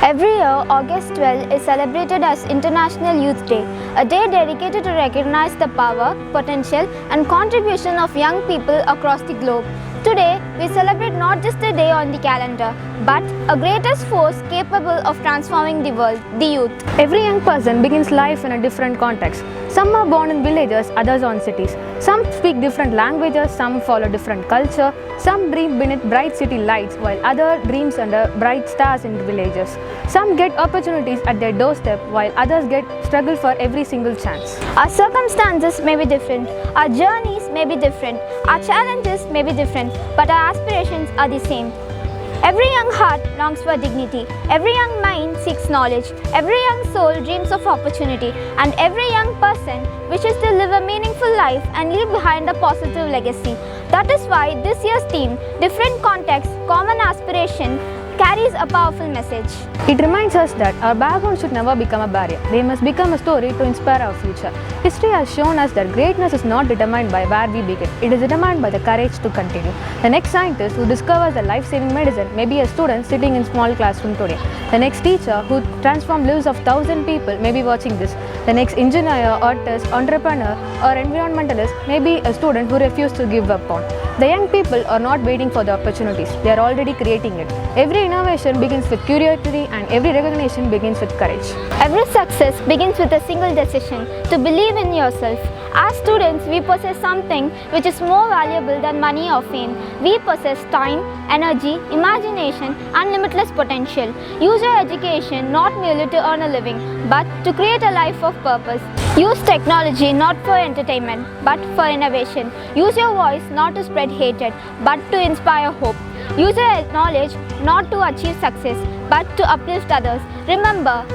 Every year, August 12 is celebrated as International Youth Day, a day dedicated to recognize the power, potential and contribution of young people across the globe. Today, we celebrate not just a day on the calendar, but a greatest force capable of transforming the world, the youth. Every young person begins life in a different context. Some are born in villages, others on cities. Some speak different languages, some follow different culture. Some dream beneath bright city lights, while others dreams under bright stars in villages. Some get opportunities at their doorstep, while others get struggle for every single chance. Our circumstances may be different, our journeys may be different, our challenges may be different, but our aspirations are the same. Every young heart longs for dignity, every young mind seeks knowledge, every young soul dreams of opportunity, and every young person wishes to live a meaningful life and leave behind a positive legacy. That is why this year's theme, Different Context, Common Aspiration, carries a powerful message. It reminds us that our background should never become a barrier. They must become a story to inspire our future. History has shown us that greatness is not determined by where we begin. It is determined by the courage to continue. The next scientist who discovers the life-saving medicine may be a student sitting in small classroom today. The next teacher who transforms lives of 1,000 people may be watching this. The next engineer, artist, entrepreneur or environmentalist may be a student who refuses to give up on. The young people are not waiting for the opportunities. They are already creating it. Every innovation begins with curiosity and every recognition begins with courage. Every success begins with a single decision, to believe in yourself. As students, we possess something which is more valuable than money or fame. We possess time, energy, imagination and limitless potential. Use your education not merely to earn a living, but to create a life of purpose. Use technology not for entertainment, but for innovation. Use your voice not to spread hatred, but to inspire hope. Use your knowledge not to achieve success, but to uplift others. Remember,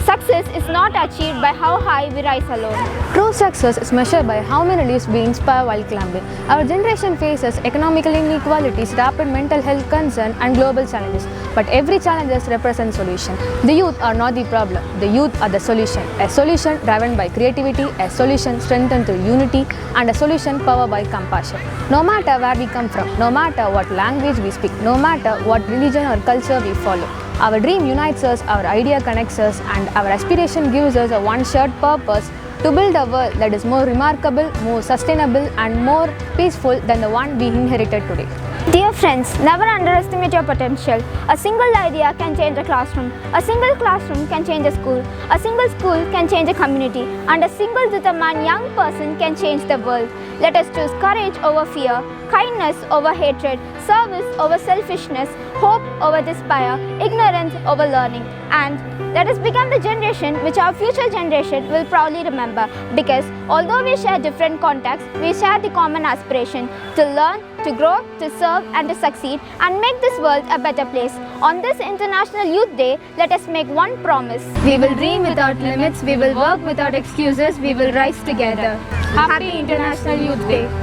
success is not achieved by how high we rise alone. True success is measured by how many lives we inspire while climbing. Our generation faces economical inequalities, rapid mental health concerns and global challenges. But every challenge represents solution. The youth are not the problem, the youth are the solution. A solution driven by creativity, a solution strengthened through unity and a solution powered by compassion. No matter where we come from, no matter what language we speak, no matter what religion or culture we follow, our dream unites us, our idea connects us and our aspiration gives us a one shared purpose to build a world that is more remarkable, more sustainable and more peaceful than the one we inherited today. Dear friends, never underestimate your potential. A single idea can change a classroom. A single classroom can change a school. A single school can change a community. And a single determined young person can change the world. Let us choose courage over fear, kindness over hatred, service over selfishness, hope over despair, ignorance over learning. And let us become the generation which our future generation will proudly remember. Because although we share different contexts, we share the common aspiration to learn, to grow, to serve and to succeed and make this world a better place. On this International Youth Day, let us make one promise. We will dream without limits, we will work without excuses, we will rise together. Happy International Youth Day.